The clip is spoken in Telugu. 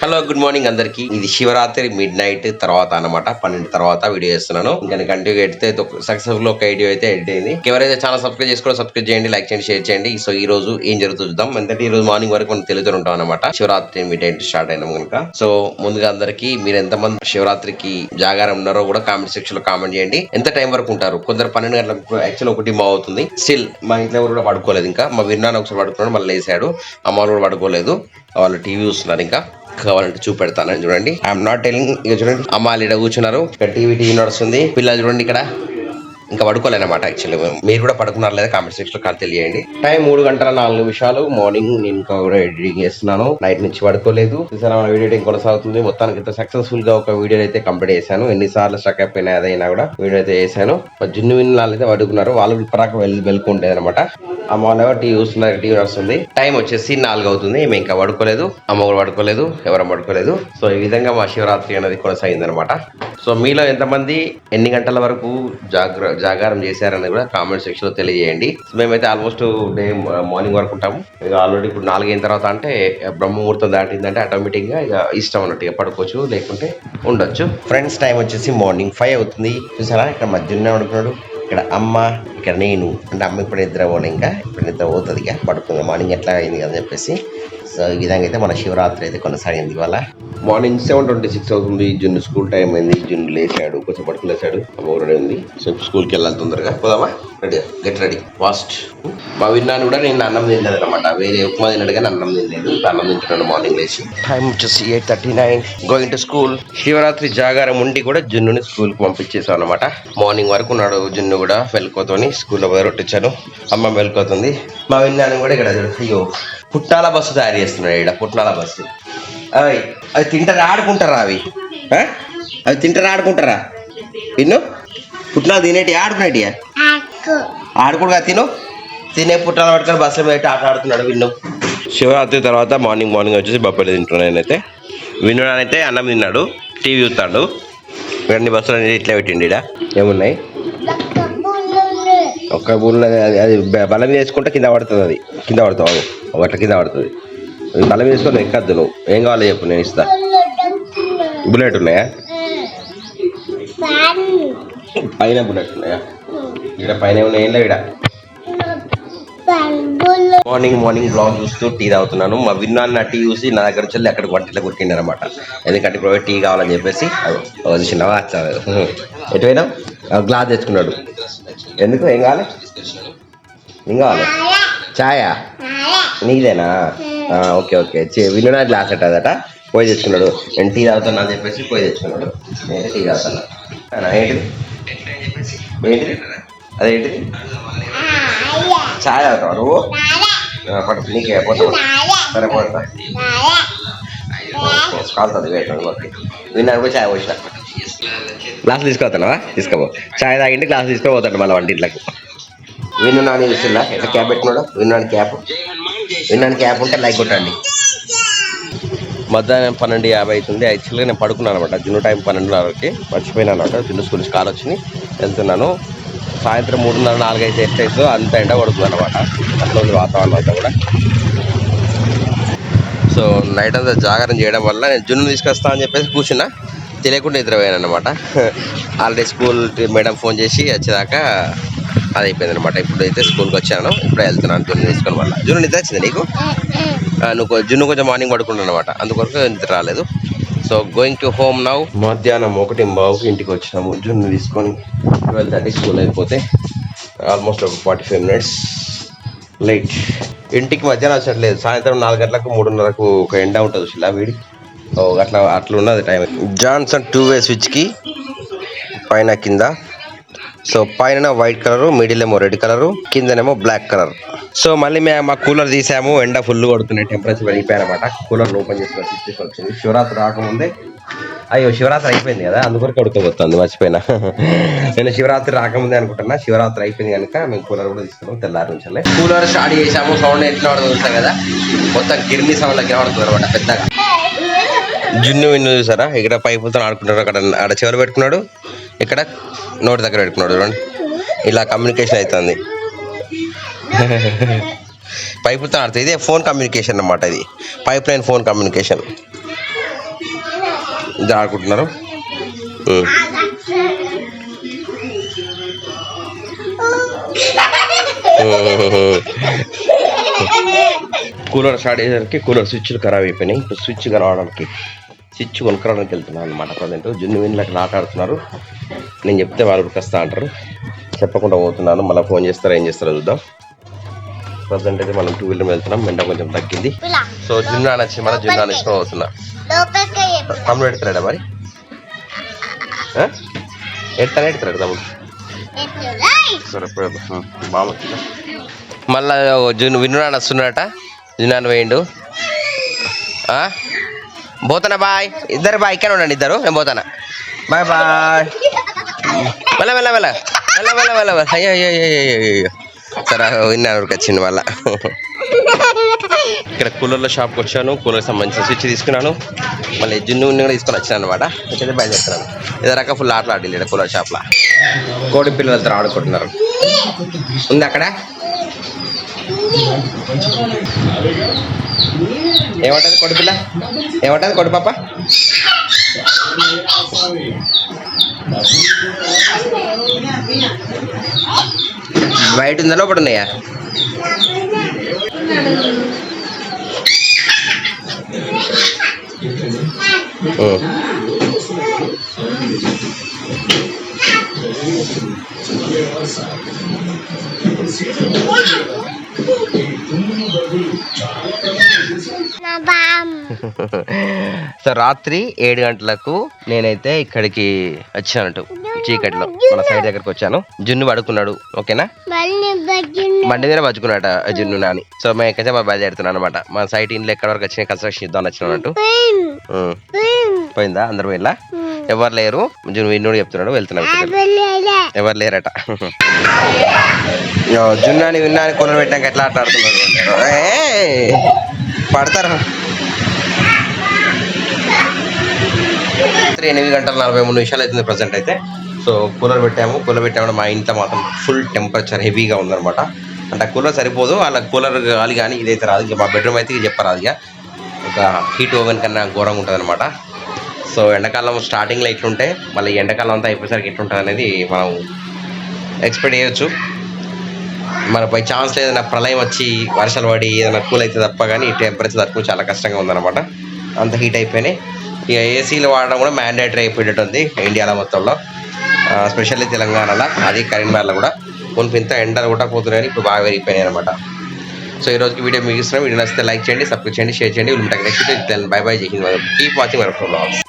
హలో గుడ్ మార్నింగ్ అందరికి. ఇది శివరాత్రి మిడ్ నైట్ తర్వాత అనమాట, 12 తర్వాత వీడియో చేస్తున్నాను. ఇంకా కంటిన్యూ ఎడితే సక్సెస్ఫుల్ ఒక వీడియో అయితే ఎడిట్ అయింది. ఎవరైతే ఛానల్ సబ్స్క్రైబ్ చేసుకోవడం సబ్స్క్రైబ్ చేయండి, లైక్ చేయండి, షేర్ చేయండి. సో ఈ రోజు ఏం జరుగుతుందో చూద్దాం. ఎందుకంటే ఈ రోజు మార్నింగ్ వరకు మనం తెలుగుతూ ఉంటాం అనమాట. శివరాత్రి మిడ్ నైట్ స్టార్ట్ అయినాం కనుక. సో ముందుగా అందరికి మీరు ఎంతమంది శివరాత్రికి జాగారం ఉన్నారో కూడా కామెంట్ సెక్షన్ లో కామెంట్ చేయండి. ఎంత టైం వరకు ఉంటారు? కొందరు 12 గంటలకు, యాక్చువల్ 1 అవుతుంది. స్టిల్ మా ఇంట్లో ఎవరు కూడా పడుకోలేదు. ఇంకా మా విన్నాను ఒకసారి పడుకున్నాడు, మళ్ళీ లేసాడు. అమ్మ వాళ్ళు కూడా పడుకోలేదు, వాళ్ళు టీవీ చూస్తున్నారు. ఇంకా కావాలంటే చూపెడతాను చూడండి. I'm not telling. ఇక చూడండి, అమ్మాయిలు ఇక్కడ కూర్చున్నారు, ఇక్కడ టీవీ నడుస్తుంది. పిల్లలు చూడండి ఇక్కడ ఇంకా పడుకోలేనమాట. యాక్చువల్లీ మీరు కూడా పడుకున్నారు లేదా కామెంట్ సెక్షన్ లో తెలియండి. Time 3:04 morning. నేను ఇంకా కూడా ఎడిటింగ్ చేస్తున్నాను. నైట్ నుంచి పడుకోలేదు. చూసారా, మన వీడియో ఎడిటింగ్ కొనసాగుతుంది. మొత్తానికి అయితే సక్సెస్ఫుల్ గా ఒక వీడియో అయితే కంప్లీట్ చేశాను. ఎన్నిసార్లు స్ట్రక్ అయిపోయినా అదైనా కూడా వీడియో అయితే చేశాను. జున్ను విన్నాళ్ళు అయితే పడుకున్నారు, వాళ్ళు ఇప్పటిదాకా వెళ్తుండేది అనమాట. అమ్మ వాళ్ళు టీవీ చూస్తున్నారు, టీవీ నడుస్తుంది. టైం వచ్చేసి 4 అవుతుంది. మేము ఇంకా పడుకోలేదు, అమ్మ కూడా పడుకోలేదు, ఎవరం పడుకోలేదు. సో ఈ విధంగా మా శివరాత్రి అనేది కొనసాగింది అనమాట. సో మీలో ఎంతమంది ఎన్ని గంటల వరకు జాగారం చేశారని కూడా కామెంట్ సెక్షన్ లో తెలియజేయండి. మేమైతే ఆల్మోస్ట్ డే మార్నింగ్ వరకు ఉంటాము. ఇక ఆల్రెడీ ఇప్పుడు 4 అయిన తర్వాత అంటే బ్రహ్మముహూర్తం దాటిందంటే ఆటోమేటిక్ గా ఇక ఇష్టం అన్నట్టు ఇక పడుకోవచ్చు, లేకుంటే ఉండొచ్చు. ఫ్రెండ్స్, టైం వచ్చేసి మార్నింగ్ 5 అవుతుంది. చూసారా, ఇక్కడ మధ్యలో పడుకున్నాడు, ఇక్కడ అమ్మ, ఇక్కడ నేను. అంటే అమ్మ ఇప్పుడు నిద్ర పోను, ఇంకా ఇప్పుడు నిద్ర పోతుంది, ఇక పడుకుంది. మార్నింగ్ ఎట్లా అయింది కదా చెప్పేసి. సో ఈ విధంగా అయితే మన శివరాత్రి అయితే కొనసాగింది. ఇవాళ మార్నింగ్ 7:26 అవుతుంది. జున్ను స్కూల్ టైం అయింది. జున్ను లేచాడు, కొంచెం పడుకులేసాడు. అమ్మ రెడీ ఉంది. సో స్కూల్కి వెళ్ళాలి తొందరగా. పోదామా? Ready, get ready fast. మా విన్నాను కూడా నేను అన్నం తినలేదు అనమాట. వేరే ఉప్మా తిన్నాడు కానీ అన్నం తినలేదు. అన్నం తింటున్నాడు మార్నింగ్ లేచి. టైం వచ్చేసి 8:39. Going to school. శివరాత్రి జాగారం ఉండి కూడా జున్నుని స్కూల్ కి పంపించేసాం అనమాట. మార్నింగ్ వరకు ఉన్నాడు జున్ను కూడా వెలుకోతోని. స్కూల్లో రొట్టించాను. అమ్మ వెలుకోతుంది. మా విన్నాను కూడా ఇక్కడ అయ్యో పుట్నాల బస్సు తయారు చేస్తున్నాడు. ఇక్కడ పుట్నాల బస్సు. అవి తింటారా, ఆడుకుంటారా? అవి తింటారా, ఆడుకుంటారా? విన్ను, పుట్నాలు తినేటి ఆడుకునేటియా? ఆడుకుంటా తిను. తినే పుట్నాలు పట్టుకొని బస్సులో పెట్టి ఆట ఆడుతున్నాడు విన్ను. శివరాత్రి తర్వాత మార్నింగ్ వచ్చేసి బొప్పలు తింటున్నాను నేనైతే. విన్నానైతే అన్నం తిన్నాడు, టీవీ చూస్తాడు. ఇవన్నీ బస్సులు అనేది ఇట్లా పెట్టిండి. ఇక్కడ ఏమున్నాయి? ఒక్క బుల్ల, అది బలం వేసుకుంటే కింద పడుతుంది. అది కింద పడుతుంది, అట్లా కింద పడుతుంది. బలం వేసుకొని ఎక్కద్దు. నువ్వు ఏం కావాలో చెప్పు, నేను ఇస్తా. బుల్లెట్ ఉన్నాయా? పైన బుల్లెట్ ఉన్నాయా? ఇక్కడ పైన ఉన్నాయి. ఇక్కడ మార్నింగ్ బ్లాగ్ చూస్తూ టీ తాగుతున్నాను. మా విన్నాను నా టీ చూసి నా దగ్గర నుంచి అక్కడ వంటలో కొట్టిండు అనమాట. ఎందుకంటే ఇప్పుడు టీ కావాలని చెప్పేసి అది చిన్నవా ఎటువైనా గ్లాస్ తెచ్చుకున్నాడు. ఎందుకు? ఏం కావాలి? ఏం కావాలి? ఛాయా నీదేనా? Okay okay. విన్నా గ్లాస్ అట్టదట, పోయి తెచ్చుకున్నాడు. నేను టీ తాగుతాను అని చెప్పేసి పోయి తెచ్చుకున్నాడు. నేను టీ తాగుతాను. ఏంటిది ఏంటిది? అదేంటిది? ఛాయ్ తాగుతావు నువ్వు? పట్టు, నీకే పోతా. సరే పోతా, కాలుతుంది. విన్నాను కూడా ఛాయ్ పోసిన. గ్లాస్ తీసుకుపోతానవా? తీసుకోపో. ఛాయ్ తాగింటే గ్లాస్ తీసుకుపోతాడు మళ్ళీ వంటింట్లోకి. విన్ను నాని చూస్తున్నా ఎట్లా క్యాప్ పెట్టినాడు. విన్నాను క్యాప్ ఉంటే లైక్ కొట్టండి. మధ్యాహ్నం 12:50 అవుతుంది. యాక్చువల్గా నేను పడుకున్నాను అనమాట. జున్ను టైం 12:30కి మర్చిపోయినాను అనమాట. జున్ను స్కూల్ కాల్ వచ్చి వెళ్తున్నాను. సాయంత్రం 3:30, 4 అయితే ఎట్లయితుందో అంత ఎండ పడుతుంది అనమాట. అట్లా ఉంది వాతావరణం అంతా కూడా. సో నైట్ అంతా జాగారం చేయడం వల్ల నేను జున్ను తీసుకొస్తా అని చెప్పేసి కూర్చున్నా, తెలియకుండా నిద్రపోయాను అనమాట. ఆల్రెడీ స్కూల్ మేడం ఫోన్ చేసి వచ్చేదాకా అది అయిపోయింది అనమాట. ఇప్పుడు అయితే స్కూల్కి వచ్చాను, ఇప్పుడు వెళ్తున్నాను జున్ను తీసుకొని. వల్ల జున్ను నిద్ర వచ్చింది నీకు? నువ్వు జున్ను కొంచెం మార్నింగ్ పడుకుంటాను అనమాట, అందుకొరకు నిద్ర రాలేదు. So going to home now. మధ్యాహ్నం 1:15 ఇంటికి వచ్చినాము జున్ను తీసుకొని. 12:30 స్కూల్ అయిపోతే ఆల్మోస్ట్ ఒక 45 మినిట్స్ లేట్. ఇంటికి మధ్యాహ్నం వచ్చట్లేదు. సాయంత్రం 4 గంటలకు 3:30కు ఒక ఎండ ఉంటుంది ఇలా వీడి. అట్లా ఉన్నది టైం. జాన్సన్ 2-way స్విచ్కి పైన కింద. సో పైన వైట్ కలరు, మిడిల్ ఏమో రెడ్ కలరు, కిందనేమో బ్లాక్ కలర్. సో మళ్ళీ మేము మా కూలర్ తీసాము. ఎండ ఫుల్ కొడుతున్నాయి, టెంపరేచర్ పెరిగిపోయానమాట. కూలర్ ఓపెన్ చేసుకుని సిచ్యువేషన్ వచ్చింది. శివరాత్రి రాకముందే, అయ్యో శివరాత్రి అయిపోయింది కదా, అందుకొరకు ఉడకపోతుంది. మర్చిపోయినా. నేను శివరాత్రి రాకముందే అనుకుంటున్నా. శివరాత్రి అయిపోయింది కనుక మేము కూలర్ కూడా తీసుకున్నాం తెల్లారి నుంచి. కూలర్ స్టార్ట్ చేసాము. సౌండ్ ఎట్లా పడుతుంది కదా, మొత్తం గిర్ని సౌండ్ లెక్క పడుతుంది అనమాట పెద్దగా. జున్ను విన్ను చూసారా, ఇక్కడ పైపులతో ఆడుకుంటాడు. అక్కడ చివరి పెట్టుకున్నాడు, ఇక్కడ నోటి దగ్గర పెట్టుకున్నాడు. చూడండి, ఇలా కమ్యూనికేషన్ అవుతుంది. పైపులతో ఆడుతుంది. ఇదే ఫోన్ కమ్యూనికేషన్ అన్నమాట. ఇది పైప్ లైన్ ఫోన్ కమ్యూనికేషన్. ఇద్దరు ఆడుకుంటున్నారు. కూలర్ స్టార్ట్ అయ్యేసరికి కూలర్ స్విచ్లు ఖరాబ్ అయిపోయినాయి. ఇప్పుడు స్విచ్ కలవడానికి స్విచ్ కొనుక్కరావడానికి వెళ్తున్నాను అనమాట. ప్రజెంట్ జున్ను వీళ్ళు అక్కడ ఆట ఆడుతున్నారు. నేను చెప్తే వాళ్ళు వస్తా అంటారు. చెప్పకుండా పోతున్నాను. మళ్ళీ ఫోన్ చేస్తారో ఏం చేస్తారో చూద్దాం. ప్రజెంట్ అయితే మనం 2 వీలర్ వెళ్తున్నాం. మెండ కొంచెం తగ్గింది. సో జున్ను అనొచ్చి మన జున్ను అనేసుకొని పోతున్నా. తమ్ముడు ఎడతాడా మరి? ఎడతాడు తమ్ముడు. మామ మళ్ళా విన్నాను వస్తున్నాడట. విన్నాను వేయండు. పోతానా బాయ్. ఇద్దరు బాయ్ ఇక్కడ ఉండండి. ఇద్దరు నేను పోతానా. Bye bye. వెళ్ళ అయ్యో సరే విన్నాను వచ్చింది మళ్ళా. ఇక్కడ కూలర్ల షాప్కి వచ్చాను. కూలర్కి సంబంధించిన స్విచ్ తీసుకున్నాను. మళ్ళీ జున్ను కూడా తీసుకొని వచ్చాను అనమాట. అయితే బయలుదేరుతున్నాను. ఇదే రకం ఫుల్ ఆటలు ఆడి కూలర్ షాప్లో కోడి పిల్లలతో ఆడుకుంటున్నారు. ఉంది అక్కడ. ఏమంటది కోడి పిల్ల? ఏమంటది కోడి పాప? బయట ఉందా లోపల ఉన్నాయా? సో రాత్రి 7 గంటలకు నేనైతే ఇక్కడికి వచ్చానట్టు చీకట్లో మన సైడ్ దగ్గరకు వచ్చాను. జున్ను పడుకున్నాడు. ఓకేనా, బండి మీద పడుకున్నాట జున్ను నాని. సో మేము ఎక్కడైతే బయలుదేరుతున్నాను అనమాట. మన సైట్ ఇంట్లో ఎక్కడ వరకు వచ్చిన కన్స్ట్రక్షన్ ఇద్దాం వచ్చినట్టు. పోయిందా? అందరు వెళ్ళా? ఎవరు లేరు. జున్ను విన్నుడు చెప్తున్నాడు. వెళ్తున్నాడు. ఎవరు లేరట. జున్నాని విన్నాని కొనలు పెట్టాక ఎట్లా ఆడుతున్నారు. పడతారు. 8 గంటల 43 నిమిషాలు అవుతుంది ప్రజెంట్ అయితే. సో కూలర్ పెట్టాము. మా ఇంట్లో మాత్రం ఫుల్ టెంపరేచర్ హెవీగా ఉందన్నమాట. అంటే కూలర్ సరిపోదు. వాళ్ళ కూలర్ గాలి కానీ ఇదైతే రాదు. ఇక మా బెడ్రూమ్ అయితే చెప్పరాదు. ఇక ఒక హీట్ ఓవెన్ కన్నా ఘోరంగా ఉంటుంది అనమాట. సో ఎండాకాలం స్టార్టింగ్లో ఎట్లుంటే మళ్ళీ ఎండాకాలం అంతా అయిపోయేసరికి ఎట్లుంటుంది అనేది మనం ఎక్స్పెక్ట్ చేయొచ్చు. మన పై ఛాన్స్ ఏదైనా ప్రళయం వచ్చి వర్షాలు పడి ఏదైనా కూల్ అయితే తప్ప కానీ ఈ టెంపరేచర్ తక్కువ చాలా కష్టంగా ఉందన్నమాట. అంత హీట్ అయిపోయినాయి. ఇక ఏసీలు వాడడం కూడా మ్యాండేటరీ అయిపోయేటట్టు ఉంది ఇండియాలో మొత్తంలో, స్పెషల్లీ తెలంగాణలో, అది కరీంనగర్లో కూడా. కొన్ని ఇంత ఎండలు కూడా పోతున్నాయని ఇప్పుడు బాగా పెరిగిపోయినాయి అనమాట. సో ఈ రోజుకి వీడియో ముగిస్తున్నాం. వీడియో నచ్చితే లైక్ చేయండి, సబ్స్క్రైబ్ చేయండి, షేర్ చేయండి. Next bye bye. జై హింద్. Keep watching our vlogs.